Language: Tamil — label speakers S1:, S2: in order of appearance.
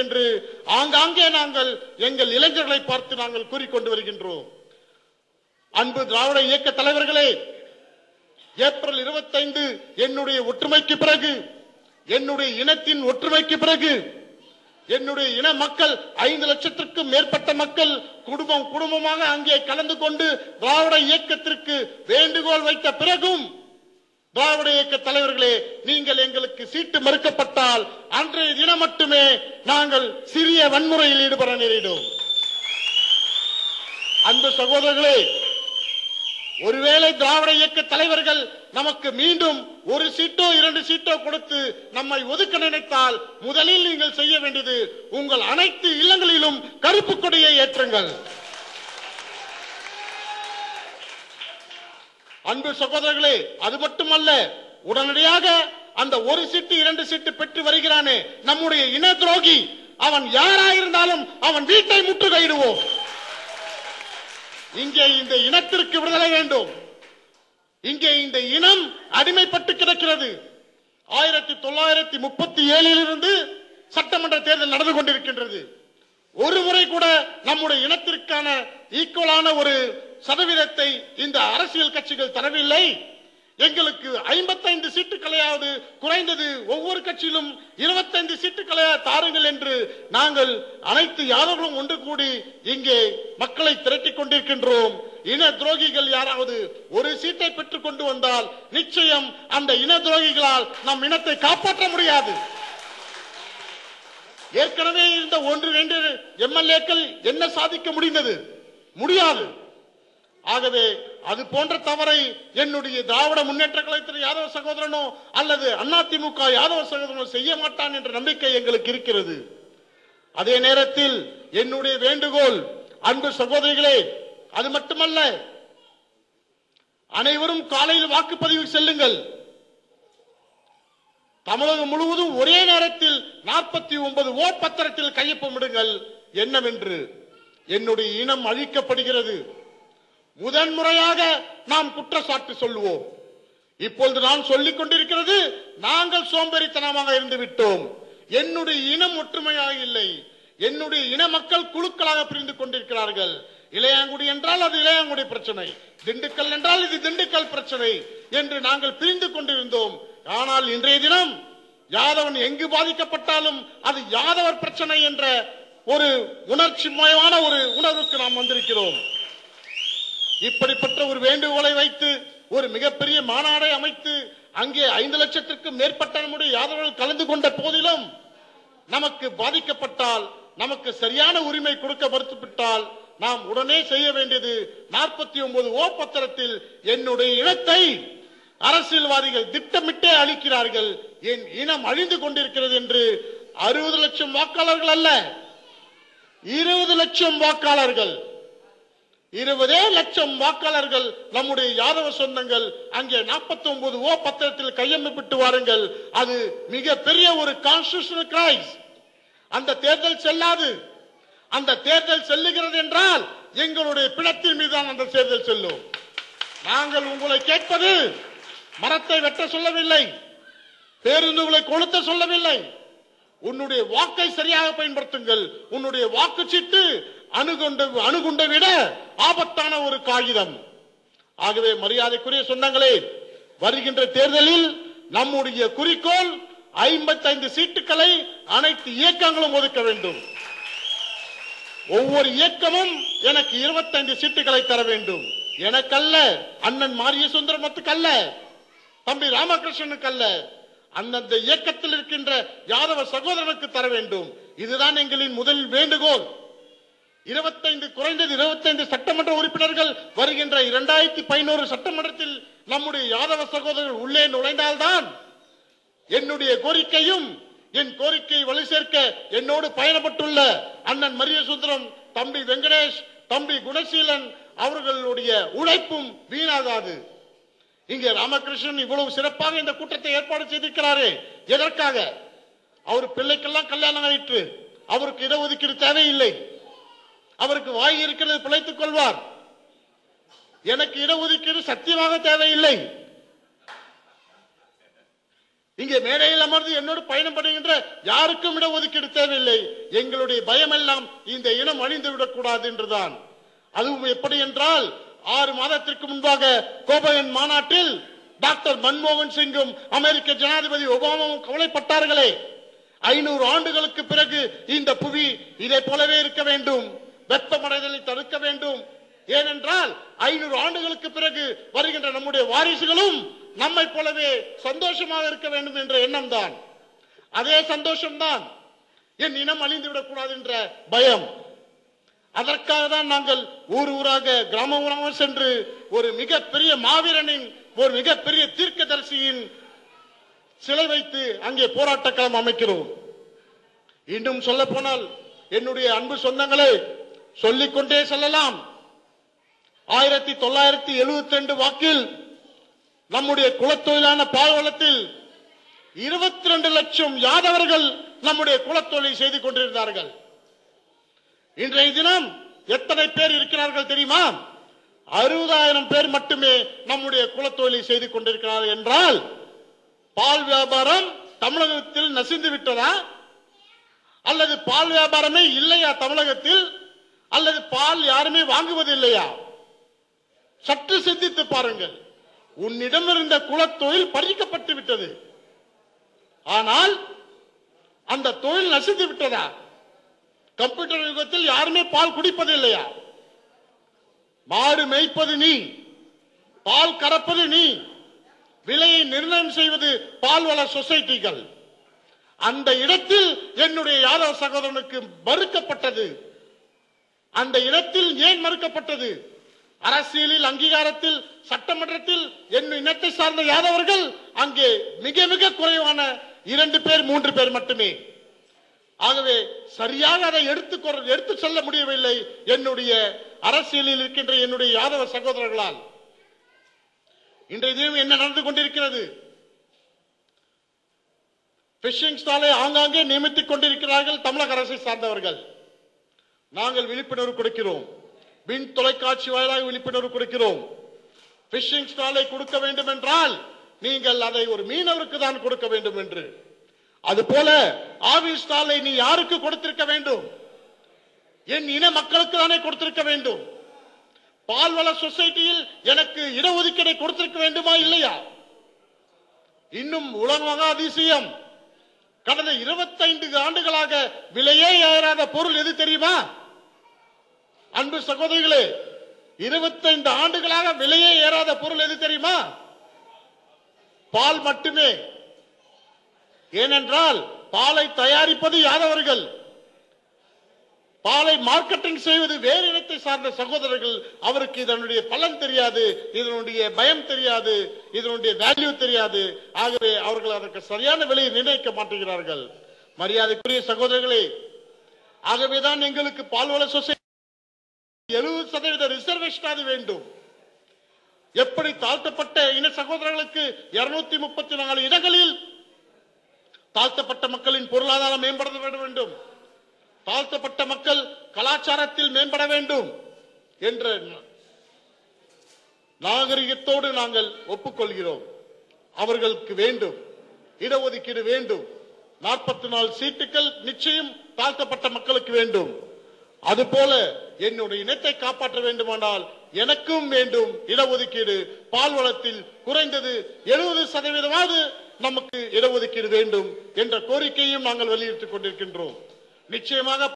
S1: என்று ஆங்காங்கே நாங்கள் எங்கள் இளைஞர்களை பார்த்து நாங்கள் கூறிக்கொண்டு வருகின்றோம். அன்பு திராவிட இயக்க தலைவர்களே, ஏப்ரல் 25 என்னுடைய ஒற்றுமைக்கு பிறகு, என்னுடைய இனத்தின் ஒற்றுமைக்கு பிறகு, என்னுடைய இன மக்கள் 5 லட்சத்திற்கும் மேற்பட்ட மக்கள் குடும்பமாக அங்கே கலந்து கொண்டு திராவிட இயக்கத்திற்கு வேண்டுகோள் வைத்த பிறகும் திராவிட இயக்க தலைவர்களே, நீங்கள் எங்களுக்கு சீட்டு மறுக்கப்பட்டால் அன்றைய தினம் மட்டுமே நாங்கள் சிறிய வன்முறையில் ஈடுபட நேரிடும். அன்பு சகோதரர்களே, ஒருவேளை திராவிட இயக்க தலைவர்கள் நமக்கு மீண்டும் 1 சீட்டோ 2 சீட்டோ கொடுத்து நம்மை ஒதுக்க நினைத்தால் முதலில் நீங்கள் செய்ய வேண்டியது உங்கள் அனைத்து இல்லங்களிலும் கருப்பு கொடியை ஏற்றுங்கள். அன்பு சகோதரர்களே, அது மட்டுமல்ல, உடனடியாக அந்த 1 சீட்டு 2 சீட்டு பெற்று வருகிறானே நம்முடைய இன துரோகி, அவன் யாராயிருந்தாலும் அவன் வீட்டை முற்றுகையிடுவோம். இங்கே இந்த இனத்திற்கு விடுதலை வேண்டும். இங்கே இந்த இனம் அடிமைப்பட்டு கிடக்கிறது. 1937 இருந்து சட்டமன்ற தேர்தல் நடந்து கொண்டிருக்கின்றது. ஒரு முறை கூட நம்முடைய இனத்திற்கான ஈக்குவலான ஒரு சதவீதத்தை இந்த அரசியல் கட்சிகள் தரவில்லை. எங்களுக்கு 55 சீட்டுகளையாவது குறைந்தது ஒவ்வொரு கட்சியிலும் 25 சீட்டுகளை தாருங்கள் என்று நாங்கள் அனைத்து யாதவர்களும் ஒன்று கூடி இங்கே மக்களை திரட்டிக் கொண்டிருக்கின்றோம். இன துரோகிகள் யாராவது 1 சீட்டை பெற்றுக் கொண்டு வந்தால் நிச்சயம் அந்த இன துரோகிகளால் நம் இனத்தை காப்பாற்ற முடியாது. ஏற்கனவே இருந்த 1-2 எம்எல்ஏக்கள் என்ன சாதிக்க முடியாது. ஆகவே அது போன்ற தவறை என்னுடைய திராவிட முன்னேற்ற கழகத்தின் யாதவ சகோதரனோ அல்லது அதிமுக யாதவ சகோதரனோ செய்ய மாட்டான் என்ற நம்பிக்கை எங்களுக்கு இருக்கிறது. அதே நேரத்தில் என்னுடைய வேண்டுகோள், அன்பு சகோதரிகளே, அது மட்டுமல்ல, அனைவரும் காலையில் வாக்குப்பதிவு செல்லுங்கள். தமிழகம் முழுவதும் ஒரே நேரத்தில் 49 ஓ பத்திரத்தில் கையொப்பமிடுங்கள். என்னவென்று, என்னுடைய இனம் அழிக்கப்படுகிறது. முதன்முறையாக நாம் குற்றச்சாட்டு சொல்லுவோம். இப்பொழுது நான் சொல்லிக் கொண்டிருக்கிறது, நாங்கள் சோம்பேறித்தனமாக இருந்து விட்டோம். என்னுடைய இனம் ஒற்றுமையாக இல்லை. என்னுடைய இன மக்கள் குழுக்களாக பிரிந்து கொண்டிருக்கிறார்கள். இளையாங்குடி என்றால் அது இளையாங்குடி பிரச்சனை, திண்டுக்கல் என்றால் இது திண்டுக்கல் பிரச்சனை என்று நாங்கள் பிரிந்து கொண்டிருந்தோம். ஆனால் இன்றைய தினம் யாதவன் எங்கு பாதிக்கப்பட்டாலும் அது யாதவர் பிரச்சனை என்ற ஒரு உணர்ச்சிமயமான ஒரு உணர்வுக்கு நாம் வந்திருக்கிறோம். இப்படிப்பட்ட ஒரு வேண்டுகோளை வைத்து ஒரு மிகப்பெரிய மாநாடை அமைத்து அங்கே 5 லட்சத்திற்கும் மேற்பட்ட நம்முடைய யாதவர்கள் கலந்து கொண்ட போதிலும் நமக்கு பாதிக்கப்பட்டால், நமக்கு சரியான உரிமை கொடுக்க மறுத்துவிட்டால் நாம் உடனே செய்ய வேண்டியது 49 ஓ பத்திரத்தில் என்னுடைய இனத்தை அரசியல்வாதிகள் திட்டமிட்டே அளிக்கிறார்கள், என் இனம் அழிந்து கொண்டிருக்கிறது என்று 60 லட்சம் வாக்காளர்கள் அல்ல, 20 லட்சம் வாக்காளர்கள், 20 லட்சம் வாக்காளர்கள் நம்முடைய யாதவ சொந்தங்கள் அங்கே 49 ஓ பத்திரத்தில் கையொப்பமிட்டு வாருங்கள். அது மிக பெரிய ஒரு கான்ஸ்டிடியூஷனல் கிரைஸ். அந்த தேர்தல் செல்லாது. அந்த தேர்தல் செல்லுகிறது என்றால் எங்களுடைய பிணத்தின் மீதுதான் அந்த தேர்தல் செல்லும். நாங்கள் உங்களை கேட்பது மரத்தை வெட்ட சொல்லவில்லை, பேருந்துகளை கொளுத்த சொல்லவில்லை. உன்னுடைய வாக்கை சரியாக பயன்படுத்துங்கள். உன்னுடைய வாக்குச்சீட்டு அணுகுண்டை விட ஆபத்தான ஒரு காகிதம். ஆகவே மரியாதைக்குரிய சொந்தங்களே, வருகின்ற தேர்தலில் நம்முடைய குறிக்கோள் 55 சீட்டுகளை அனைத்து இயக்கங்களும் ஒதுக்க வேண்டும். ஒவ்வொரு இயக்கமும் எனக்கு 25 சீட்டுகளை தர வேண்டும். எனக்கல்ல, அண்ணன் மாரிய சுந்தரமத்துக்கு அல்ல, தம்பி ராமகிருஷ்ணனுக்கு அல்ல, அந்தந்த இயக்கத்தில் இருக்கின்ற யாதவ சகோதரனுக்கு தர வேண்டும். இதுதான் எங்களின் முதல் வேண்டுகோள். 25 குறைந்தது 25 சட்டமன்ற உறுப்பினர்கள் வருகின்ற 2011 சட்டமன்றத்தில் நம்முடைய யாதவ சகோதரர்கள் உள்ளே நுழைந்தால்தான் என்னுடைய கோரிக்கையும், என் கோரிக்கையை வலு சேர்க்க என்னோடு பயணப்பட்டுள்ள அண்ணன் மரிய சுந்தரம், தம்பி வெங்கடேஷ், தம்பி குணசீலன் அவர்களுடைய உழைப்பும் வீணாகாது. இங்கே ராமகிருஷ்ணன் இவ்வளவு சிறப்பாக இந்த கூட்டத்தை ஏற்பாடு செய்திருக்கிறாரே, எதற்காக? அவர் பிள்ளைக்கெல்லாம் கல்யாணம் ஆயிற்று, அவருக்கு இடஒதுக்கீடு தேவையில்லை, அவருக்கு வாய் இருக்கிறது பிழைத்துக் கொள்வார். எனக்கு இடஒதுக்கீடு சத்தியமாக தேவையில்லை. இங்கே மேடையில் அமர்ந்து என்னோடு பயணம் பண்ணுகின்ற யாருக்கும் இடஒதுக்கீடு தேவையில்லை. எங்களுடைய பயம் எல்லாம் இந்த இனம் அழிந்து விடக்கூடாது என்றுதான். அதுவும் எப்படி என்றால் 6 மாதத்திற்கு முன்பாக கோபயன் மாநாட்டில் டாக்டர் மன்மோகன் சிங்கும் அமெரிக்க ஜனாதிபதி ஒபாமாவும் கவலைப்பட்டார்களே, 500 ஆண்டுகளுக்கு பிறகு இந்த புவி இதை போலவே இருக்க வேண்டும், வெப்பமடைதலை தடுக்க வேண்டும். ஏனென்றால் 500 ஆண்டுகளுக்கு பிறகு வருகின்ற நம்முடைய வாரிசுகளும் நம்மை போலவே சந்தோஷமாக இருக்க வேண்டும் என்ற எண்ணம் தான். அதே சந்தோஷம்தான் என் இனம் அழிந்துவிடக் கூடாது என்ற பயம். அதற்காக தான் நாங்கள் ஊர் ஊராக கிராம ஊராக சென்று ஒரு மிகப்பெரிய மாவீரனின் ஒரு மிகப்பெரிய தீர்க்கதரிசியின் சிலை வைத்து அங்கே போராட்ட களம் அமைக்கிறோம். இன்னும் சொல்ல போனால் என்னுடைய அன்பு சொந்தங்களே, சொல்லிக்கொண்டே செல்லலாம். 1972 வாக்கில் நம்முடைய குலத்தொழிலான பால்வளத்தில் 22 லட்சம் யாதவர்கள் நம்முடைய குலத்தொழிலை செய்து கொண்டிருந்தார்கள். இன்றைய தினம் எத்தனை பேர் இருக்கிறார்கள் தெரியுமா? 60,000 பேர் மட்டுமே நம்முடைய குலத்தொழிலை செய்து கொண்டிருக்கிறார்கள் என்றால் பால் வியாபாரம் தமிழகத்தில் நசிந்து விட்டதா? அல்லது பால் வியாபாரமே இல்லையா தமிழகத்தில்? அல்லது பால் யாருமே வாங்குவது இல்லையா? சற்று சிந்தித்து பாருங்கள். உன்னிடம் இருந்த குலத்தொழில் பறிக்கப்பட்டு விட்டது. ஆனால் அந்த தொழில் நசிந்து விட்டதா? கம்ப்யூட்டர் யுகத்தில் யாருமே பால் குடிப்பது இல்லையா? மாடு மேய்ப்பது நீ, பால் கறப்பது நீ, விலையை நிர்ணயம் செய்வது பால்வள சொசைட்டிகள். அந்த இடத்தில் என்னுடைய யாதவ சகோதரனுக்கு மறுக்கப்பட்டது. அந்த இடத்தில் ஏன் மறுக்கப்பட்டது? அரசியலில், அங்கீகாரத்தில், சட்டமன்றத்தில் என் இனத்தை சார்ந்த யாதவர்கள் அங்கே மிக மிக குறைவான 2 பேர் 3 பேர் மட்டுமே. ஆகவே சரியாக அதை எடுத்து செல்ல முடியவில்லை என்னுடைய அரசியலில் இருக்கின்ற என்னுடைய யாதவ சகோதரர்களால். இன்றைய தினம் என்ன நடந்து கொண்டிருக்கிறது? பிஷிங் ஸ்டாலை ஆங்காங்கே நியமித்துக் கொண்டிருக்கிறார்கள் தமிழக அரசை சார்ந்தவர்கள். நாங்கள் விழிப்புணர்வு கொடுக்கிறோம். விண் தொலைக்காட்சி வாயிலாக விழிப்புணர்வு கொடுக்கிறோம். பிஷிங் ஸ்டாலை கொடுக்க வேண்டும் என்றால் நீங்கள் அதை ஒரு மீனவருக்கு தான் கொடுக்க வேண்டும் என்று. அதுபோல ஆவின் ஸ்டாலை நீ யாருக்கு கொடுத்திருக்க வேண்டும்? என் இன மக்களுக்கு தானே கொடுத்திருக்க வேண்டும். பால்வள சொசைட்டியில் எனக்கு இடஒதுக்கீடை கொடுத்திருக்க வேண்டுமா இல்லையா? இன்னும் உலக மகா அதிசயம், கடந்த 25 ஆண்டுகளாக விலையே ஏறாத பொருள் எது தெரியுமா? அன்பு சகோதரிகளே, 25 ஆண்டுகளாக விலையே ஏறாத பொருள் எது தெரியுமா? பால் மட்டுமே. ஏனென்றால் பாலை தயாரிப்பது யாதவர்கள், பாலை மார்க்கெட்டிங் செய்வது வேறு இனத்தை சார்ந்த சகோதரர்கள். அவருக்கு இதனுடைய பலன் தெரியாது, இதனுடைய பயம் தெரியாது, இதனுடைய வேல்யூ தெரியாது. ஆகவே அவர்கள் அதற்கு சரியான விலையை நிர்ணயிக்க மாட்டேங்கிறார்கள். மரியாதைக்குரிய சகோதரர்களே, ஆகவேதான் எங்களுக்கு பால்வள சொசைட்டி 70% ரிசர்வேஷன் அது வேண்டும். எப்படி தாழ்த்தப்பட்ட இன சகோதரர்களுக்கு 234 இடங்களில் தாழ்த்தப்பட்ட மக்களின் பொருளாதாரம் மேம்பட வேண்டும், தாழ்த்தப்பட்ட மக்கள் கலாச்சாரத்தில் மேம்பட வேண்டும் என்ற நாகரிகத்தோடு நாங்கள் ஒப்புக்கொள்கிறோம். அவர்களுக்கு வேண்டும், இடஒதுக்கீடு வேண்டும். 44 சீட்டுகள் நிச்சயம் தாழ்த்தப்பட்ட மக்களுக்கு வேண்டும். அதுபோல என்னுடைய இனத்தை காப்பாற்ற வேண்டுமானால் எனக்கும் வேண்டும் இடஒதுக்கீடு. பால்வளத்தில் குறைந்தது 70% நமக்கு இடஒதுக்கீடு வேண்டும் என்ற கோரிக்கையும் நாங்கள் வலியுறுத்திக் கொண்டிருக்கின்றோம். நிச்சயமாக